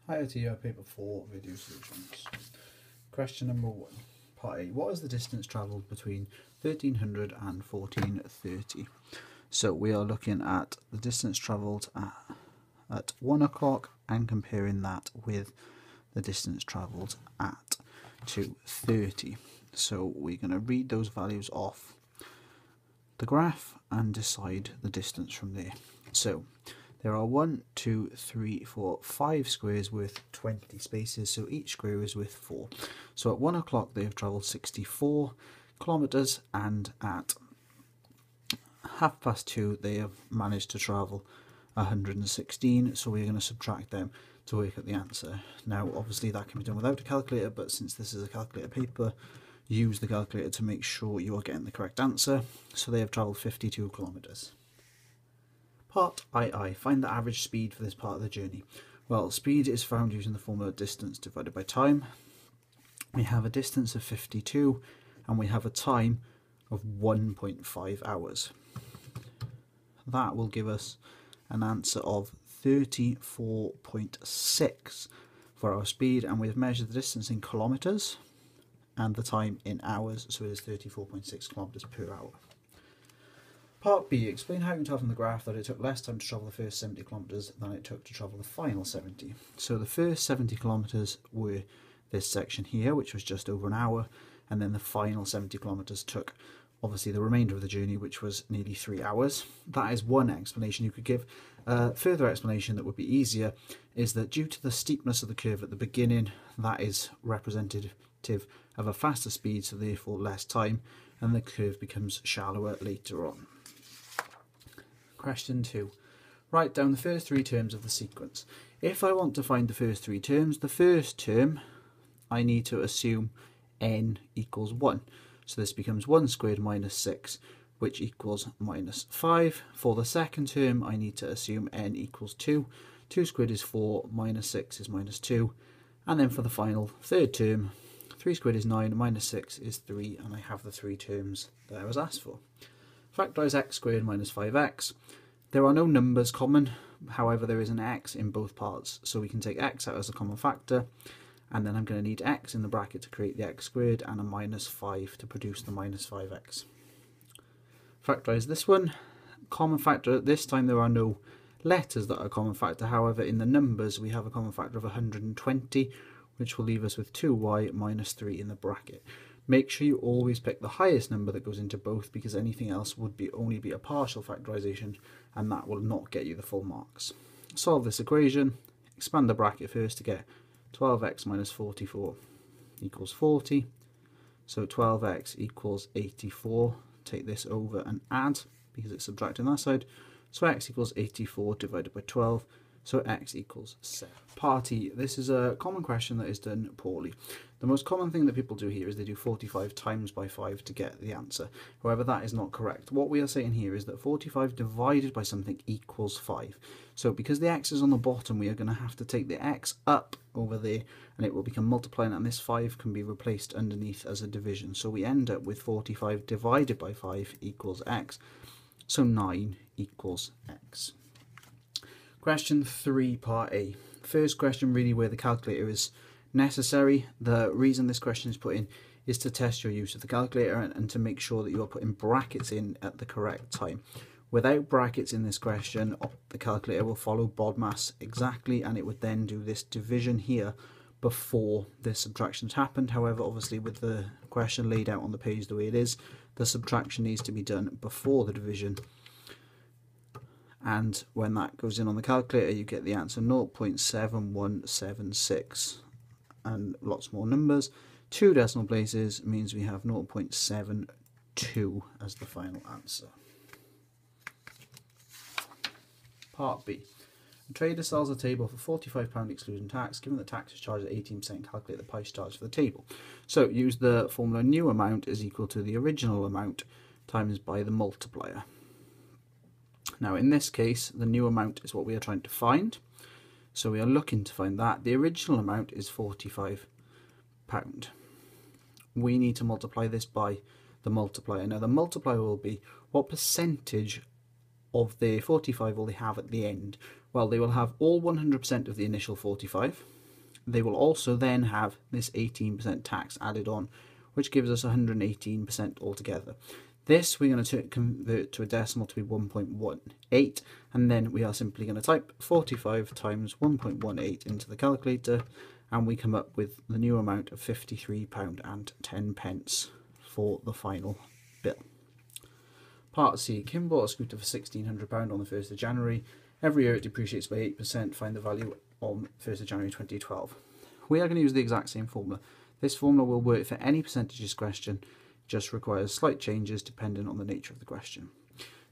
Hi to your paper 4 video solutions. Question number 1, part A. What is the distance travelled between 1300 and 1430? So we are looking at the distance travelled at 1 o'clock and comparing that with the distance travelled at 2:30. So we're going to read those values off the graph and decide the distance from there. So there are 1, 2, 3, 4, 5 squares with 20 spaces, so each square is with 4. So at 1 o'clock they have travelled 64 kilometres, and at 2:30 they have managed to travel 116, so we're going to subtract them to work out the answer. Now obviously that can be done without a calculator, but since this is a calculator paper, use the calculator to make sure you are getting the correct answer. So they have travelled 52 kilometres. Part II, find the average speed for this part of the journey. Well, speed is found using the formula distance divided by time. We have a distance of 52 and we have a time of 1.5 hours. That will give us an answer of 34.6 for our speed, and we've measured the distance in kilometres and the time in hours, so it is 34.6 kilometres per hour. Part B, explain how you can tell from the graph that it took less time to travel the first 70 kilometres than it took to travel the final 70. So the first 70 kilometres were this section here, which was just over an hour, and then the final 70 kilometres took obviously the remainder of the journey, which was nearly 3 hours. That is one explanation you could give. A further explanation that would be easier is that due to the steepness of the curve at the beginning, that is representative of a faster speed, so therefore less time, and the curve becomes shallower later on. Question 2. Write down the first 3 terms of the sequence. If I want to find the first 3 terms, the first term I need to assume n equals 1. So this becomes 1 squared minus 6, which equals minus 5. For the second term I need to assume n equals 2. 2 squared is 4, minus 6 is minus 2. And then for the final third term, 3 squared is 9, minus 6 is 3, and I have the 3 terms that I was asked for. Factorise x squared minus 5x. There are no numbers common, however there is an x in both parts, so we can take x out as a common factor, and then I'm going to need x in the bracket to create the x squared and a minus 5 to produce the minus 5x. Factorise this one. Common factor, this time there are no letters that are a common factor, however in the numbers we have a common factor of 120, which will leave us with 2y minus 3 in the bracket. Make sure you always pick the highest number that goes into both, because anything else would only be a partial factorisation, and that will not get you the full marks. Solve this equation, expand the bracket first to get 12x minus 44 equals 40. So 12x equals 84. Take this over and add, because it's subtracting that side. So x equals 84 divided by 12. So x equals 7. Part E. This is a common question that is done poorly. The most common thing that people do here is they do 45 times by 5 to get the answer. However, that is not correct. What we are saying here is that 45 divided by something equals 5. So because the x is on the bottom, we are going to have to take the x up over there, and it will become multiplying, and this 5 can be replaced underneath as a division. So we end up with 45 divided by 5 equals x. So 9 equals x. Question 3, part A. First question really where the calculator is necessary. The reason this question is put in is to test your use of the calculator and to make sure that you are putting brackets in at the correct time. Without brackets in this question, the calculator will follow BODMAS exactly, and it would then do this division here before the subtractions happened. However, obviously with the question laid out on the page the way it is, the subtraction needs to be done before the division. And when that goes in on the calculator, you get the answer 0.7176 and lots more numbers. 2 decimal places means we have 0.72 as the final answer. Part B. A trader sells a table for £45 excluding tax. Given that tax is charged at 18%, calculate the price charged for the table. So use the formula new amount is equal to the original amount times by the multiplier. Now in this case, the new amount is what we are trying to find. So we are looking to find that. The original amount is £45. We need to multiply this by the multiplier. Now the multiplier will be what percentage of the 45 will they have at the end. Well, they will have all 100% of the initial 45. They will also then have this 18% tax added on, which gives us 118% altogether. This we're going to convert to a decimal to be 1.18, and then we are simply going to type 45 times 1.18 into the calculator, and we come up with the new amount of £53.10 for the final bill. Part C. Kim bought a scooter for £1,600 on the 1st of January. Every year it depreciates by 8%. Find the value on 1st of January 2012. We are going to use the exact same formula. This formula will work for any percentages question, just requires slight changes depending on the nature of the question.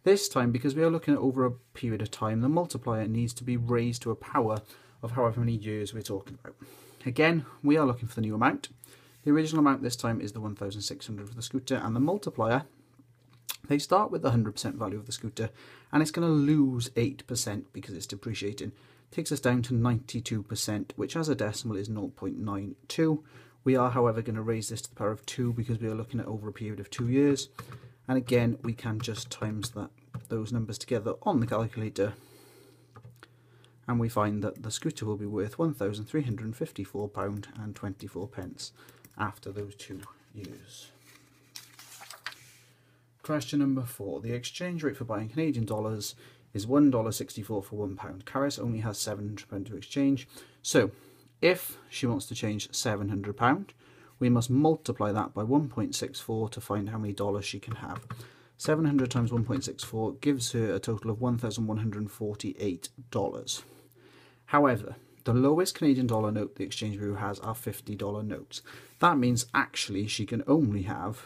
This time, because we are looking at over a period of time, the multiplier needs to be raised to a power of however many years we're talking about. Again, we are looking for the new amount. The original amount this time is the 1,600 for the scooter, and the multiplier, they start with the 100% value of the scooter, and it's going to lose 8% because it's depreciating. Takes us down to 92%, which as a decimal is 0.92. We are, however, going to raise this to the power of 2 because we are looking at over a period of 2 years. And again, we can just times those numbers together on the calculator, and we find that the scooter will be worth £1,354.24 after those 2 years. Question number 4. The exchange rate for buying Canadian dollars is $1.64 for £1. Caris only has £700 to exchange. So, if she wants to change £700, we must multiply that by 1.64 to find how many dollars she can have. 700 times 1.64 gives her a total of $1,148. However, the lowest Canadian dollar note the Exchange Bureau has are $50 notes. That means actually she can only have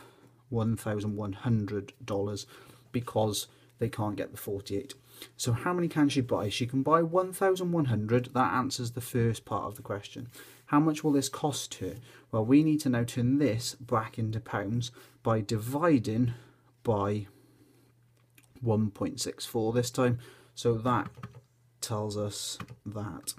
$1,100 because they can't get the 48. So how many can she buy? She can buy 1,100. That answers the first part of the question. How much will this cost her? Well, we need to now turn this back into pounds by dividing by 1.64 this time. So that tells us that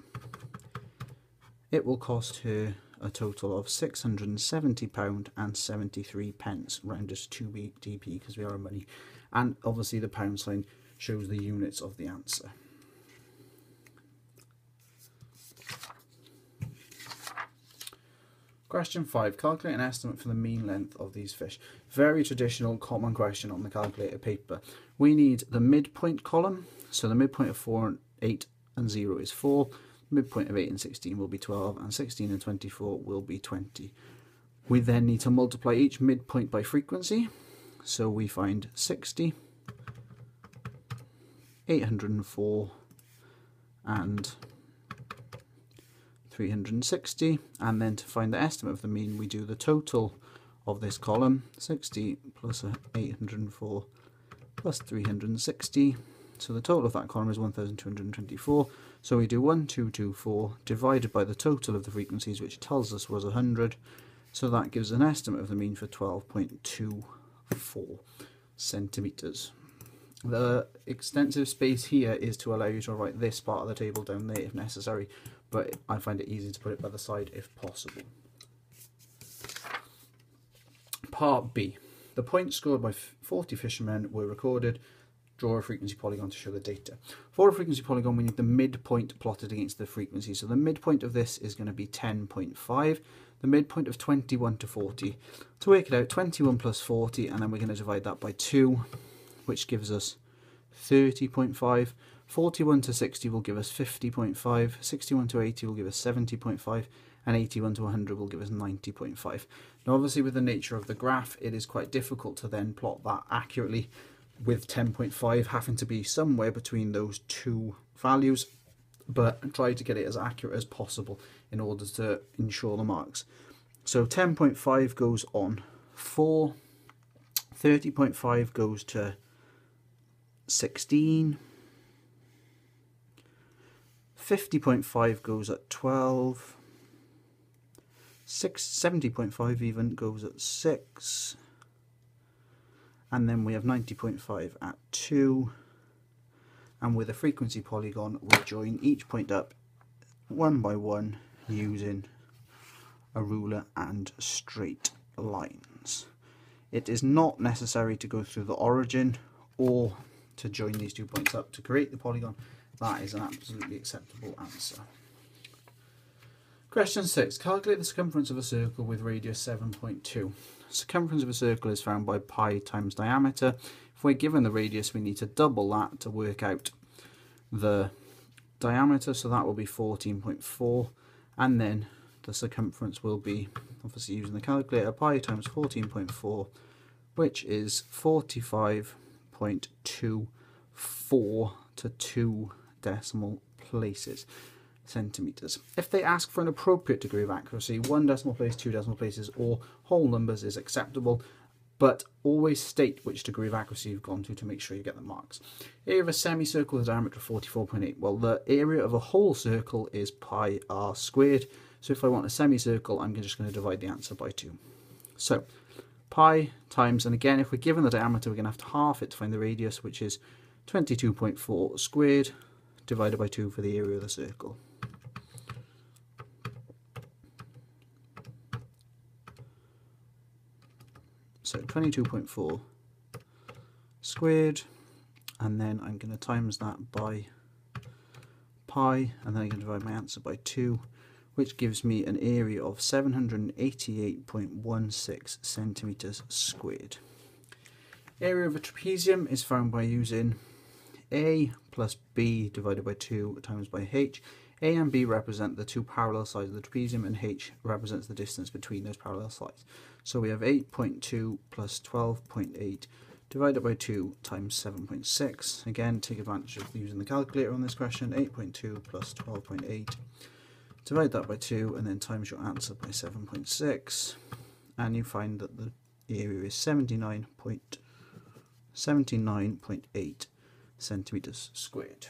it will cost her a total of £670.73, rounded to 2dp because we are in money. And obviously the pound sign shows the units of the answer. Question 5. Calculate an estimate for the mean length of these fish. Very traditional, common question on the calculator paper. We need the midpoint column. So the midpoint of 4, 8 and 0 is 4. Midpoint of 8 and 16 will be 12, and 16 and 24 will be 20. We then need to multiply each midpoint by frequency. So we find 60, 804 and 360, and then to find the estimate of the mean we do the total of this column, 60 plus 804 plus 360, so the total of that column is 1224. So we do 1224 divided by the total of the frequencies, which tells us was 100, so that gives an estimate of the mean for 12.24 centimetres. The extensive space here is to allow you to write this part of the table down there if necessary, but I find it easy to put it by the side if possible. Part B. The points scored by 40 fishermen were recorded. Draw a frequency polygon to show the data. For a frequency polygon, we need the midpoint plotted against the frequency. So the midpoint of this is going to be 10.5. The midpoint of 21 to 40. To work it out, 21 plus 40, and then we're going to divide that by 2, which gives us 30.5. 41 to 60 will give us 50.5. 61 to 80 will give us 70.5. And 81 to 100 will give us 90.5. Now obviously with the nature of the graph, it is quite difficult to then plot that accurately, with 10.5 having to be somewhere between those two values, but try to get it as accurate as possible in order to ensure the marks. So 10.5 goes on 4, 30.5 goes to 16, 50.5 goes at 12, 70.5 even goes at 6, and then we have 90.5 at 2, and with a frequency polygon we join each point up one by one using a ruler and straight lines. It is not necessary to go through the origin or to join these 2 points up to create the polygon. that is an absolutely acceptable answer. Question 6. Calculate the circumference of a circle with radius 7.2. Circumference of a circle is found by pi times diameter. If we're given the radius, we need to double that to work out the diameter, so that will be 14.4, and then the circumference will be, obviously using the calculator, pi times 14.4, which is 45.24 to 2 decimal places. Centimeters. If they ask for an appropriate degree of accuracy, 1 decimal place, 2 decimal places, or whole numbers is acceptable, but always state which degree of accuracy you've gone to make sure you get the marks. Area of a semicircle with a diameter of 44.8. Well, the area of a whole circle is pi r squared, so if I want a semicircle, I'm just going to divide the answer by 2. So pi times, and again, if we're given the diameter, we're going to have to half it to find the radius, which is 22.4 squared divided by 2 for the area of the circle. So 22.4 squared, and then I'm going to times that by pi, and then I'm going to divide my answer by 2, which gives me an area of 788.16 centimeters squared. Area of a trapezium is found by using A plus B divided by 2 times by H. A and B represent the two parallel sides of the trapezium, and H represents the distance between those parallel sides. So we have 8.2 plus 12.8 divided by 2 times 7.6. Again, take advantage of using the calculator on this question. 8.2 plus 12.8. Divide that by 2 and then times your answer by 7.6. And you find that the area is 79.8 centimeters squared.